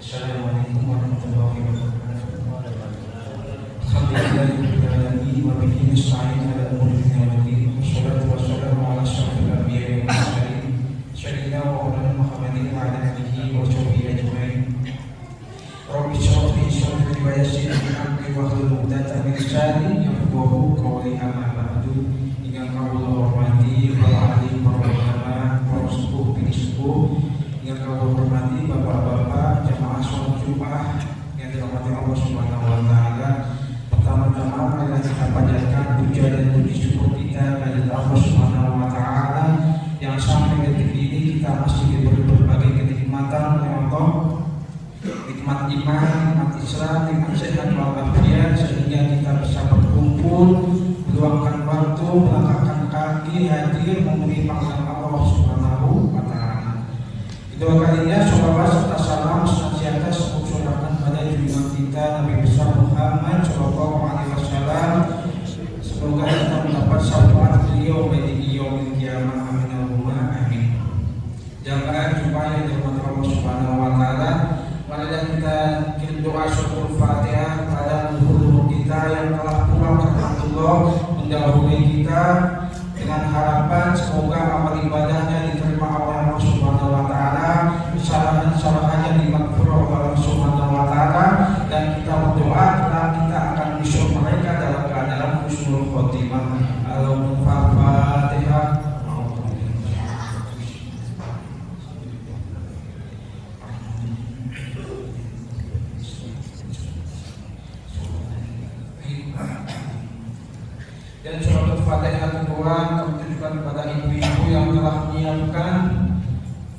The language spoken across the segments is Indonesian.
Assalamualaikum warahmatullahi wabarakatuh. Alhamdulillahirabbil alamin wa bihi nasta'in ala umuri dunya wad din. Wassalatu wassalamu ala asyrofil anbiya'i wal mursalin sayyidina wa maulana Muhammadin wa ala alihi wa sahbihi ajma'in. Rabbi shrah li sadri wa yassir li amri wahlul 'uqdatam min lisani yafqahu qawli. Amma ba'du. Ingkang kawula hormati para ahli, para ulama, para sepuh bini sepuh, yang kawula hormati bapak-bapak jamaah sholat Jumat yang dirahmati Allah Subhanahu wa taala. Pertama-tama marilah kita panjatkan puja dan puji syukur kita kepada Allah Subhanahu wa taala yang sampai detik ini kita masih diberi berbagai kenikmatan oleh Allah, nikmat iman, nikmat Islam, nikmat sehat walafiat, sehingga kita bisa berkumpul, meluangkan waktu, melangkahkan kaki, hadir memenuhi panggilan Allah Subhanahu wa taala. Kedua kalinya sholawat serta salam senantiasa tercurahkan pada junjungan kita Nabi besar Muhammad Shallallahu Alaihi Wasallam. Semoga kita mendapat syafaat beliau di yaumil qiyamah. Amin Allahumma amin. Jamaah Jumat yang dirahmati Allah Subhanahu wa taala, marilah kita berdoa syukur Fatihah pada leluhur kita yang telah pulang ke Allah mendahului kita, dengan harapan semoga amal ibadahnya diterima oleh Allah Subhanahu wa taala, kesalahan-kesalahannya dimaghfirah oleh Allah Subhanahu wa taala, dan kita berdoa kita akan menyusul mereka dalam keadaan husnul khotimah. Al-Fatihah. Dan surat Fatihah kedua kami tujukan kepada ibu-ibu yang telah menyiapkan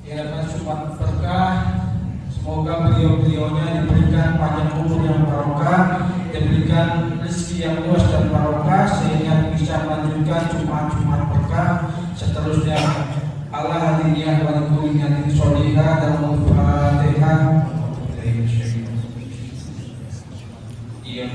yayasan Sumat Berkah. Semoga beliau-beliaunya diberikan panjang umur yang barokah, diberikan rezeki yang luas dan barokah, sehingga bisa melanjutkan Jumat-Jumat berkah seterusnya. Allah hadiniyah wa likulli sholihah dan Al-Fatihah. Iya.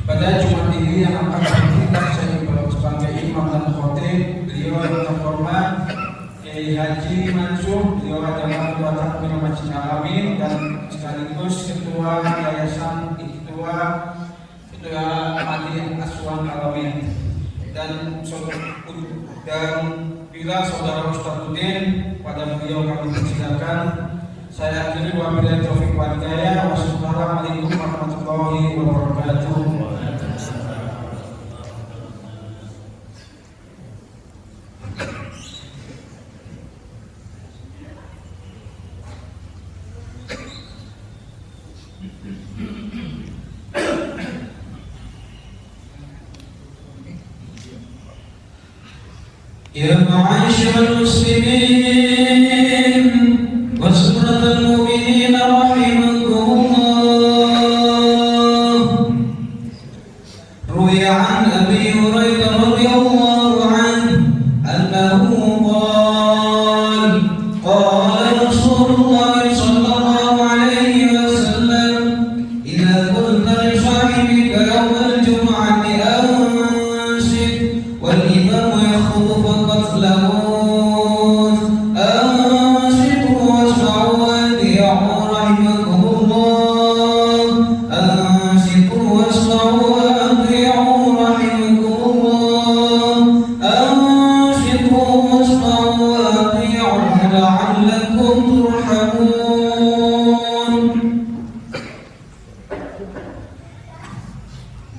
Pada Jumat ini yang akan kita saya sebagai imam dan khotib, beliau yang terhormat Kiai Haji Mansur, beliau adalah ketua takmir Masjid Al-Amin dan sekaligus ketua yayasan ketua Madin Aswan Al-Amin. Dan bila saudara Ustaz Udin, pada beliau kami persilakan. Saya akhiri wabillahi taufiq wal hidayah. Wassalamualaikum warahmatullahi wabarakatuh. Ya ma'asyiral muslimin wa sunnal mu'minin rahimakumullah. Ruwiya an Abi Hurairah radhiyallahu anhu annahu qala qala Rasulullah sallallahu alaihi wasallam idza qulta li sahibika yawm al-jum'ati ansit wal imam yakhuthu faqad lahu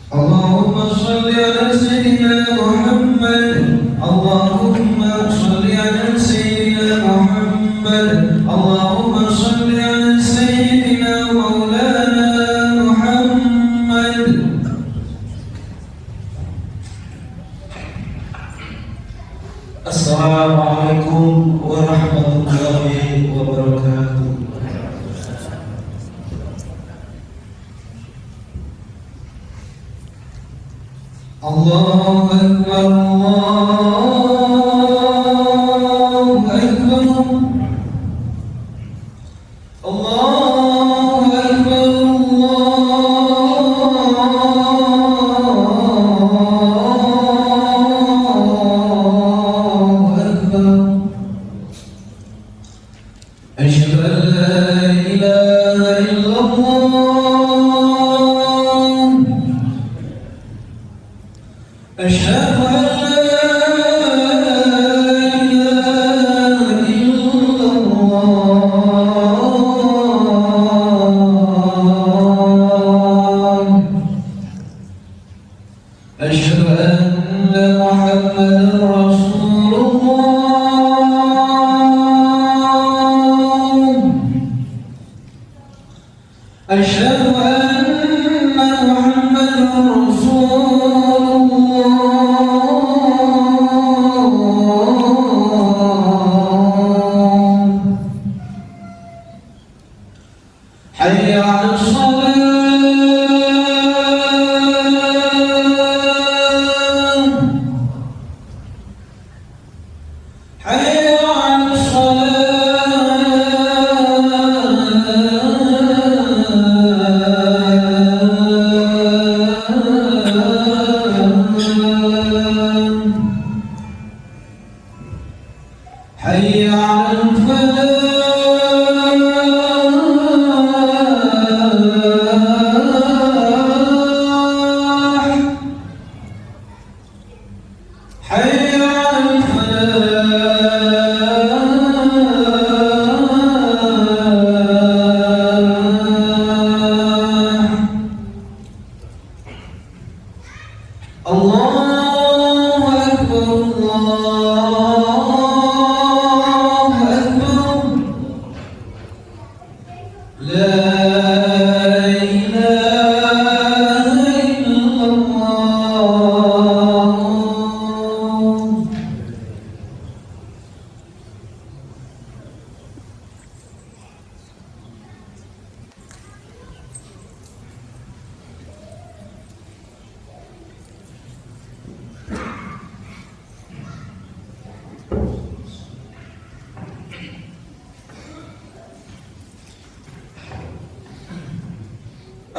Allahumma salli ala Sayyidina Muhammad. Allahumma salli ala Sayyidina Muhammad. Allahumma salli ala Sayyidina Maulana Muhammad. Assalamualaikum warahmatullahi wabarakatuh. Allahu Akbar, Allahu Akbar, Allahu Akbar, Allahu رسول الله أشهد أن محمدا رسول الله حي على حي على الفلاح حي على الفلاح الله أكبر الله أكبر لا إله إلا الله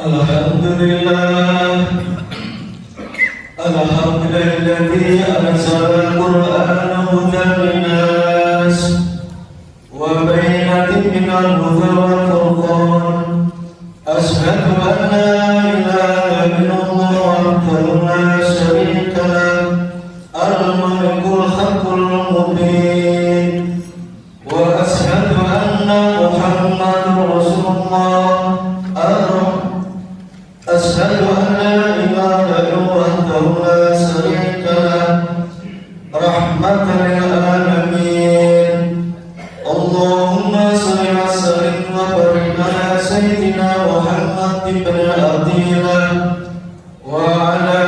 Alhamdulillah Alhamdulilladzi anzala al-Qur'ana hudan linnas wa bayyinatin minal huda wal furqan ashhadu an la ilaha illallah wahdahu la syarika lah al-malikul haqqul mubin wa ashhadu anna Muhammadar Rasulullah أشهد أن لا إله إلا وحده لا شريك له رحمة للعالمين اللهم صل وسلم وبارك على سيدنا محمد بن عبد الله وعلى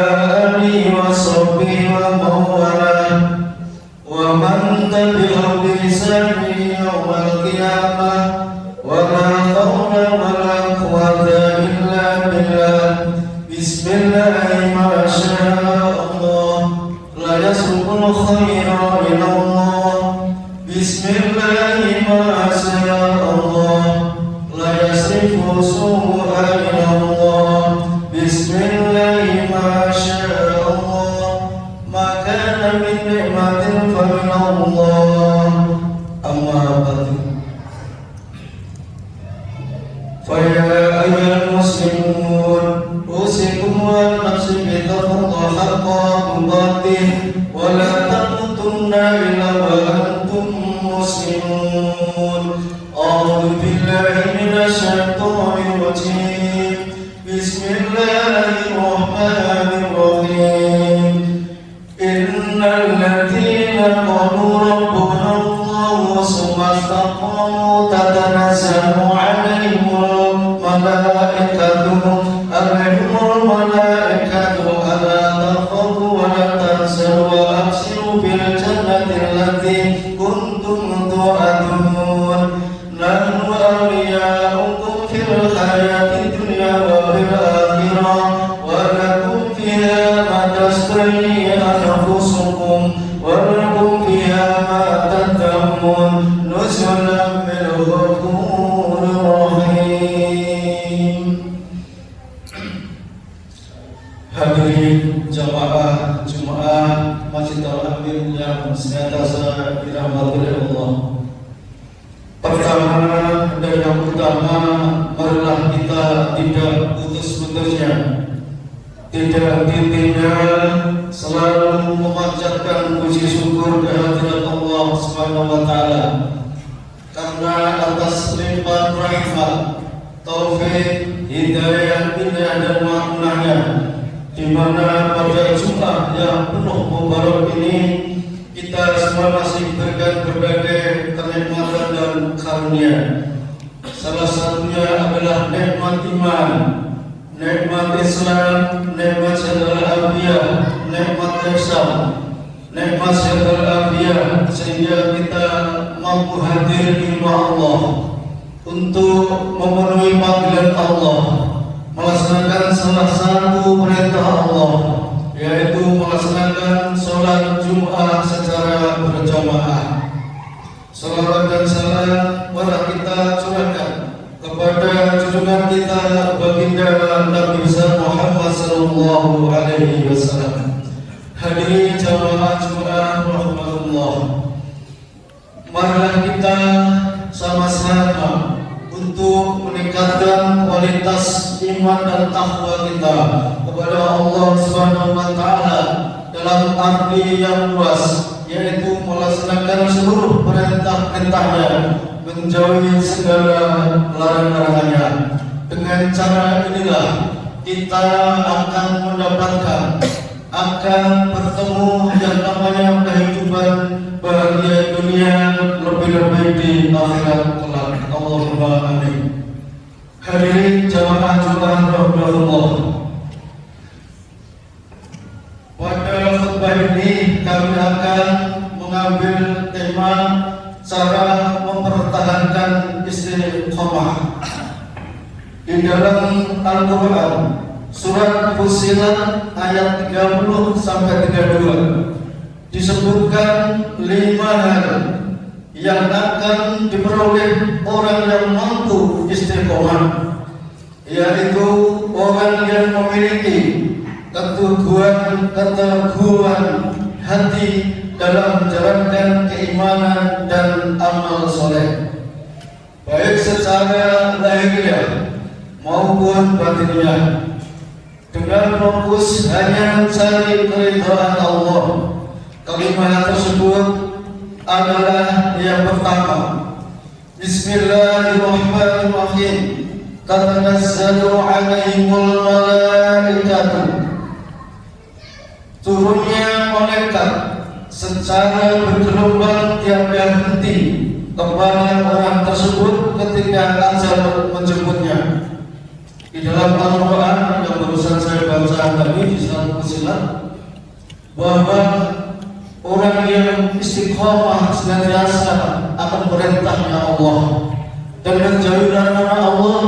آله وصحبه ومن والاه ومن تبعهم بإحسان يوم القيامة ولا حول ولا قوة إلا بالله بسم الله ما شاء الله لا يسبق الخير إلى الله بسم الله ما شاء الله لا يصرف سوء إلى الله بسم الله ما شاء الله ما كان من نعمة فمن الله أما بعد فيا أيها المسلمون أوصيكم ونفسي بتقوى الله حق تقاته ولا تموتن إلا وأنتم مسلمون أعوذ بالله من الشيطان الرجيم بسم الله الرحمن الرحيم إن الذين قالوا ربنا الله ثم استقاموا تتنزل عليهم الملائكة ألا تخافوا ولا تحزنوا وأبشروا بالجنة التي كنتم توعدون نحن أولياؤكم في الحياة الدنيا وفي الآخرة ولكم فيها ما تشتهي أنفسكم ولكم فيها ما تدعون نزلا من غفور رحيم. Hadirin jamaah Jumat Masjid Al-Amin yang senantiasa dirahmati oleh Allah. Pertama dan yang utama, marilah kita tidak putus-putusnya, tidak henti-hentinya selalu memanjatkan puji syukur kehadirat Allah Subhanahu wa taala. Karena atas limpahan rahmat, taufik, hidayah, dan maknanya di mana pada Jumat yang penuh mubarak ini kita semua masih diberikan berbagai kenikmatan dan karunia. Salah satunya adalah nikmat iman, nikmat Islam, nikmat syahadatul afiyah, nikmat ihsan, nikmat syahadatul afiyah, sehingga kita mampu hadir di rumah Allah untuk memenuhi panggilan Allah, melaksanakan salah satu perintah Allah, yaitu melaksanakan sholat Jumat secara berjamaah. Salawat dan salam mari kita curahkan kepada junjungan kita baginda Nabi Muhammad sallallahu alaihi wasallam. Hadirin jamaah Jumat rahmatullah, marilah kita sama-sama untuk meningkatkan kualitas iman dan takwa kita kepada Allah Subhanahu wa taala dalam arti yang luas, yaitu melaksanakan seluruh perintah-perintahnya, menjauhi segala larangan-larangannya. Dengan cara inilah kita akan mendapatkan, akan bertemu yang namanya kehidupan bahagia dunia, lebih-lebih di akhirat kelak. Allahumma amin. Hadirin jamaah Jumat rahmatullah, pada khutbah ini kami akan mengambil tema cara mempertahankan istiqomah. Di dalam Al-Quran surat Fussilat ayat 30 sampai 32 disebutkan 5 hal yang akan diperoleh orang yang mampu istiqomah, yaitu orang yang memiliki keteguhan hati dalam menjalankan keimanan dan amal soleh, baik secara lahiriah maupun batinnya, dengan fokus hanya mencari keridhaan Allah. Kalimat tersebut adalah yang pertama, Bismillahirrahmanirrahim, tatanazzalu alaihimul malaikatu, turunnya malaikat secara bergelombang tiada henti kepada orang tersebut ketika ajal menjemputnya. Di dalam Al-Quran yang barusan saya baca tadi di surat Fussilat, bahwa orang yang istiqomah senantiasa akan perintahnya Allah dan menjauhi larangan Allah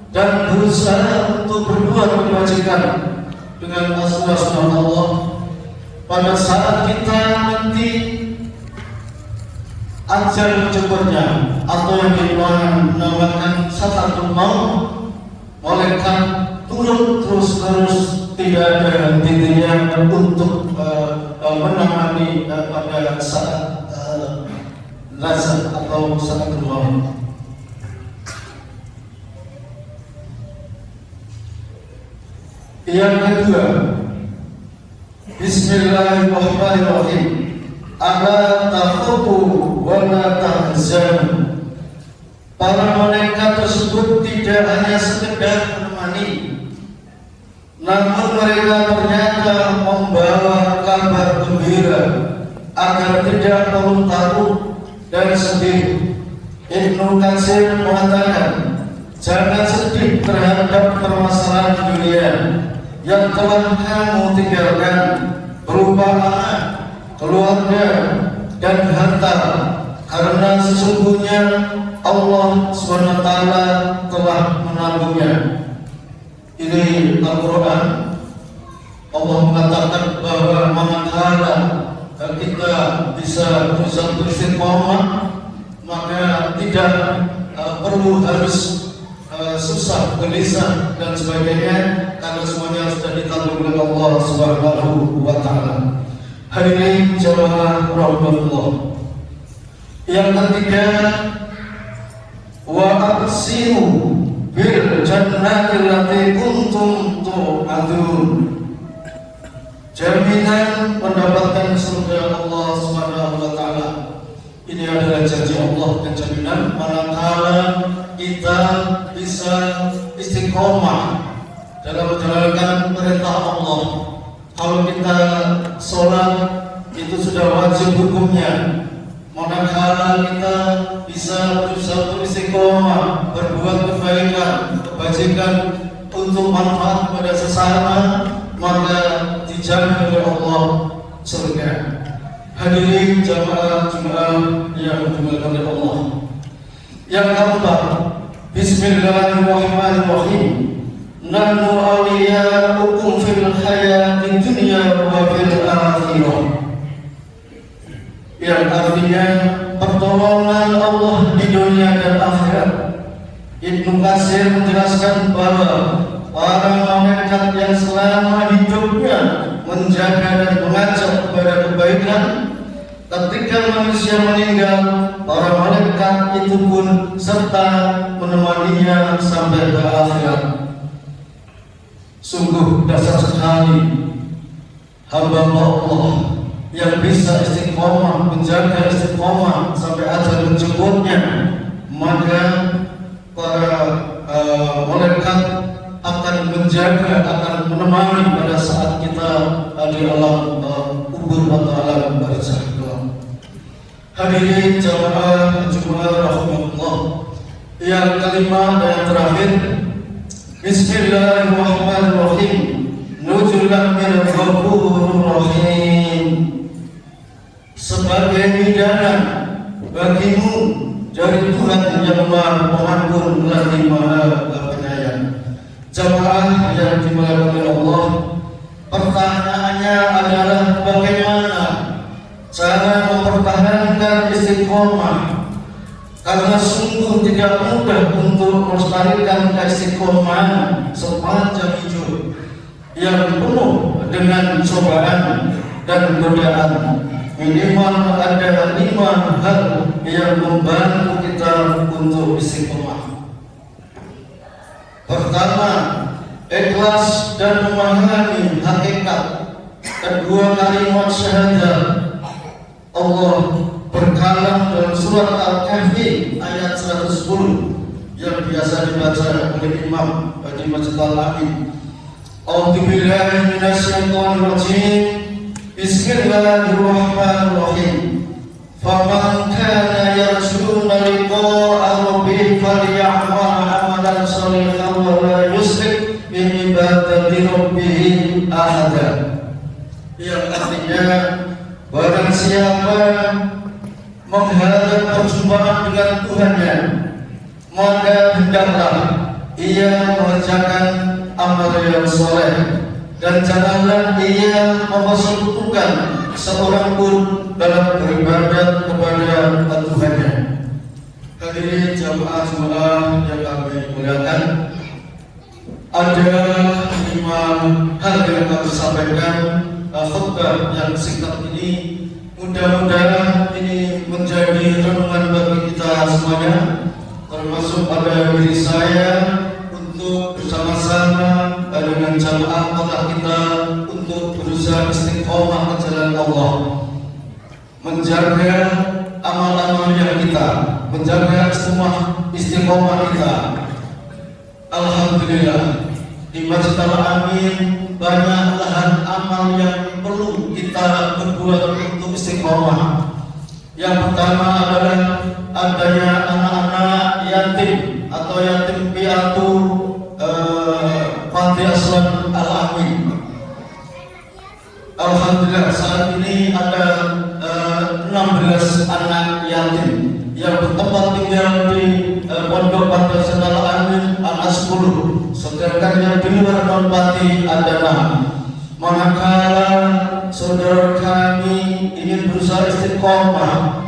dan berusaha untuk berbuat kebajikan dengan asma-asma Allah, pada saat kita nanti ajal menjemputnya atau yang dinamakan sakaratul maut, malaikat turun terus-terus, tidak ada henti-hentinya untuk menangani pada saat lazat atau sakaratul maut. Yang kedua, Bismillahirrahmanirrahim, ala takhufu wa la tahzanu. Para malaikat tersebut tidak hanya sekedar menemani, namun mereka ternyata membawa kabar gembira agar tidak perlu takut dan sedih. Ibnu Katsir mengatakan, jangan sedih terhadap permasalahan dunia yang telah kamu tinggalkan, berupa anak, keluarga, dan harta, karena sesungguhnya Allah SWT telah menanggungnya. Ini Al-Quran. Allah mengatakan bahwa manakala kita bisa berusaha beristiqomah, maka tidak perlu harus susah, gelisah dan sebagainya, karena semuanya sudah ditanggung oleh Allah Subhanahu wa taala. Hadirin jamaah rahmatullah. Yang ketiga, wa aqsimu bil jannati allati kuntum tu'adun. Jaminan mendapatkan surga Allah Subhanahu wa taala. Ini adalah janji Allah dan jaminan manakala kita bisa istiqomah dalam menjalankan perintah Allah. Kalau kita sholat itu sudah wajib hukumnya. Manakala kita bisa berusaha istiqomah, berbuat kebaikan, kebajikan untuk manfaat kepada sesama, maka dijamin oleh Allah surga. Hadirin jamaah Jumat yang dimuliakan oleh Allah. Yang keempat, Bismillahirrahmanirrahim. Nahnu awliya'ukum fil hayati dunya wa fil akhirah. Yang artinya pertolongan Allah di dunia dan akhirat. Ibnu Katsir menjelaskan bahwa para malaikat yang selama hidupnya menjaga dan mengajak kepada kebaikan, ketika manusia meninggal, para malaikat itu pun serta menemaninya sampai ke akhirat. Sungguh dasar sekali hamba Allah yang bisa istiqomah, menjaga istiqomah sampai ajal menjemputnya. Maka para malaikat akan menjaga, akan menemani pada saat kita di alam kubur atau alam barzakh. Hadirin jamaah Jumat rahmatullah. Yang kelima dan yang terakhir, Bismillahirrahmanirrahim. Nuzulan minal ghafurur rahim. Sebagai hidangan bagimu dari Tuhan yang Maha Pengampun lagi Maha Penyayang. Jamaah yang dimuliakan oleh Allah, pertanyaannya adalah bagaimana cara mempertahankan istiqomah, karena sungguh tidak mudah untuk melestarikan istiqomah sepanjang hidup yang penuh dengan cobaan dan godaan. Minimal ada 5 hal yang membantu kita untuk istiqomah. Pertama, ikhlas dan memahami hakikat kedua kalimat syahadat. Allah berkalam dalam surat Al-Kahfi ayat 110 yang biasa dibaca oleh imam di Masjid Al-Amin. A'udzubillahi minasyaitonirrajim. Bismillahirrahmanirrahim. Faman kana yarjuna liqa'a rabbih falya'mal 'amalan shalihan wa la yusyrik bi ibadati rabbih ahada. Yang artinya, barang siapa mengharap perjumpaan dengan Tuhannya, maka hendaklah ia mengerjakan amal yang soleh, dan janganlah ia mempersekutukan seorang pun dalam beribadat kepada Tuhannya. Hadirin jamaah yang kami muliakan, ada 5 hal yang kami sampaikan. Khutbah yang singkat ini mudah-mudahan ini menjadi renungan bagi kita semuanya, termasuk pada diri saya, untuk bersama-sama dengan jamaah kota kita untuk berusaha istiqomah ke jalan Allah, menjaga amal-amal yang kita, menjaga istiqomah kita. Alhamdulillah, di Masjid Al-Amin banyak lahan amal yang perlu kita berbuat untuk istiqomah. Yang pertama adalah adanya anak-anak yatim atau yatim piatu Panti Asuhan Al-Amin. Alhamdulillah, saat ini ada 16 anak yatim yang bertempat tinggal di Pondok Panti Asuhan Al-Amin, anak 10. Sedangkan yang di luar non-panti ada 6. Manakala saudara kami ingin berusaha istiqomah,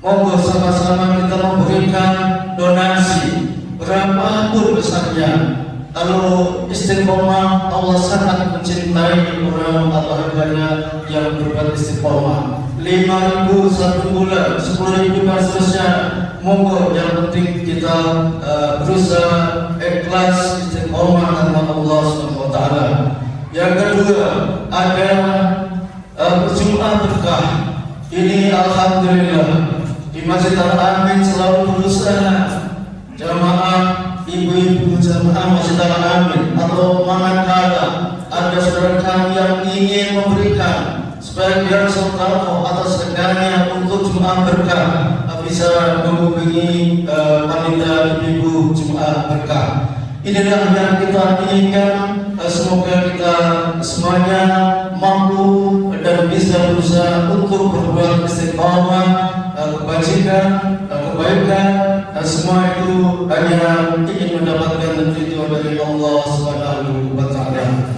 monggo sama-sama kita memberikan donasi berapapun besarnya. Kalau istiqomah, Allah sangat mencintai orang atau hambanya yang berbuat istiqomah. 5.000 satu bulan, 10.000 dan seterusnya. Monggo, yang penting kita berusaha ikhlas istiqomah karena Allah SWT. Yang kedua, ada Jumat berkah. Ini alhamdulillah di Masjid Al-Amin selalu berusaha jamaah ibu-ibu jamaah Masjid Al-Amin atau manakala saudara kami yang ingin memberikan sebagian sedekah atas rekannya untuk Jumat berkah bisa menghubungi panitia ibu Jumat berkah. Inilah yang kita inginkan. Semoga kita semuanya mampu dan bisa berusaha untuk berbuat istiqamah, kebajikan, kebaikan, dan semua itu hanya ingin mendapatkan ridho dari Allah Subhanahu wa Ta'ala.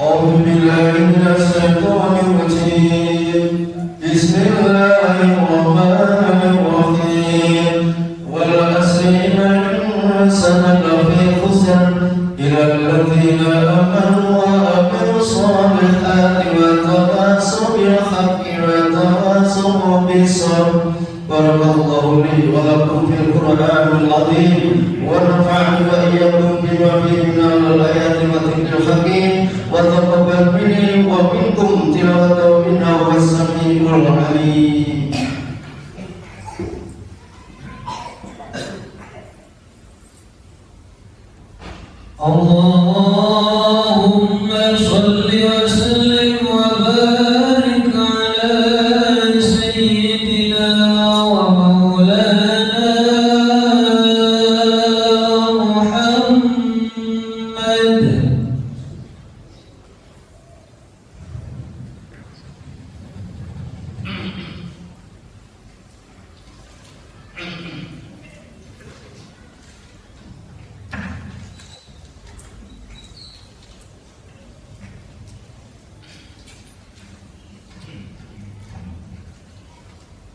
A'udzu billahi minasy syaithanir rajim. Bismillahirrahmanirrahim. Wal 'asri innal insana lafi khusr illa alladziina aamanu wa 'amilus shalihati wa tawassaw bil haqqi wa tawassaw bis sabr. Barakallahu li wa lakum fil Qur'anil 'azim wa nafa'ani wa iyyakum bima fihi minal ayati wa dzikril hakim wa taqabbal minni wa minkum tilawatahu innahu was-sami'ul 'alim. Allahumma shalli wa sallim wa barik ala sayyidina wa maulana Muhammad.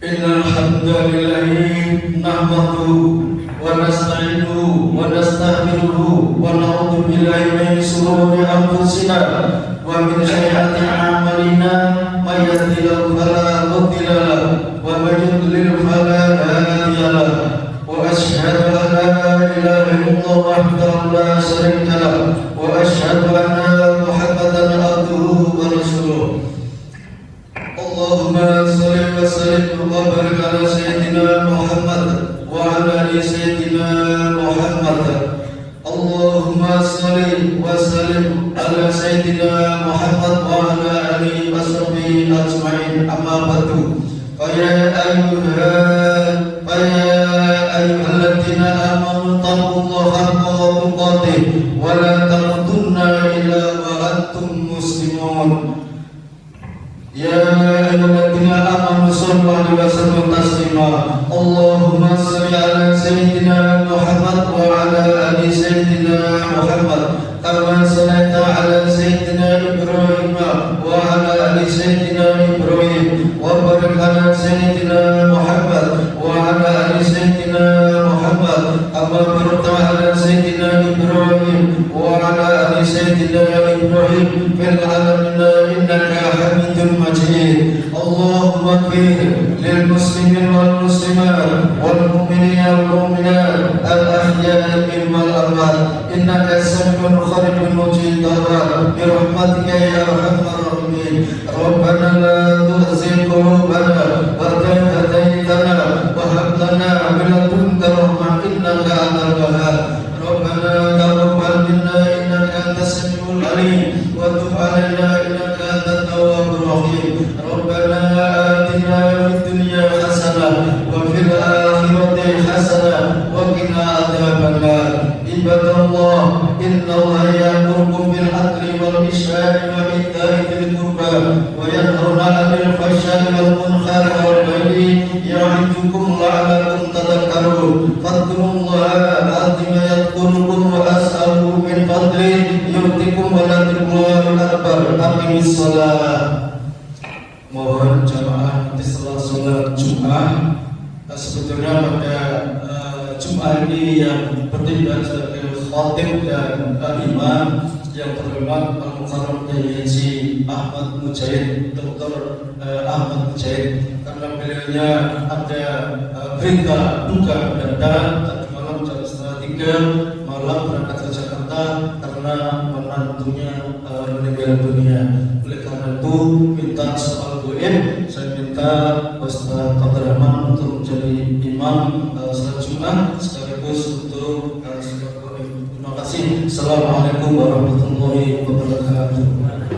Innal hamdalillahi nahmaduhu wa nasta'inuhu wa nastaghfiruhu wa na'udzu billahi min shururi anfusina wa min sayyiati a'malina may yahdihillahu fala mudilla lahu wa may yudlil fala hadiya lahu wa asyhadu an la ilaha illallah wahdahu la syarika lahu wa asyhadu anna Muhammadan abduhu wa rasuluh. Allahumma salli wa sallim wa barik ala sayyidina Muhammad wa ala ali sayyidina Muhammad. Allahumma salli wa sallim ala sayyidina Muhammad wa ala ali washabihi ajma'in. Amma ba'du. Ya ayyuhalladzina amanu taqullaha haqqa tuqatih wa la tamutunna illa wa antum muslimun. Ya ayyuhalladzina amanu shallu 'alaihi wa sallimu taslima. Allahumma shalli 'ala sayyidina Muhammad wa 'ala ali sayyidina Muhammad kama shallaita 'ala sayyidina Ibrahim wa 'ala ali sayyidina Ibrahim wa barik 'ala sayyidina Muhammad wa 'ala ali sayyidina Muhammad kama barakta 'ala sayyidina Ibrahim wa 'ala ali sayyidina Ibrahim fil 'alamin innaka Hamidum Majid. Allahumma ighfir lil muslimin wal muslimat wal mu'minina wal mu'minat al ahya'i minhum wal amwat innaka sami'un qaribun mujib da'wat bi rahmatika ya arhamar rahimin. Rabbana la tuzigh qulubana ba'da idh hadaytana wa hab lana min ladunka rahmah innaka antal wahhab. Rabbana taqabbal minna innaka antas samiul alim wa tub 'alaina innaka antat tawwabur rahim. Rabbana atina fid dunya hasanah wa fil akhirati hasanah wa qina adzabannar. Ibadallah, innallaha ya'murukum bil 'adli wal ihsani wa ita'i dzil qurba wa yanhauna 'anil fahsya'i wal munkari wal baghi ya'idukum la'allakum tadhakkarun. Fadhkurullaha 'azima yadhkurukum wa as'aluhu min fadlihi yu'tikum wa la tughlu akbar. Aqimis shalah. Mohon jamaah di salat Jumat. Sebetulnya pada Jumat ini yang bertindak sebagai khatib dan imam yang terhormat Al-Mukarram Kiai Haji Ahmad Mujahid, Dr. Ahmad Mujahid, karena beliaunya ada berita duka mendadak tadi malam jam 2:30 malam berangkat ke Jakarta karena menantunya meninggal dunia. Oleh karena itu minta soal goib, saya minta Ustaz Abdurrahman untuk menjadi imam salat Jumat sekaligus untuk salat goib. Terima kasih. Assalamualaikum warahmatullahi wabarakatuh.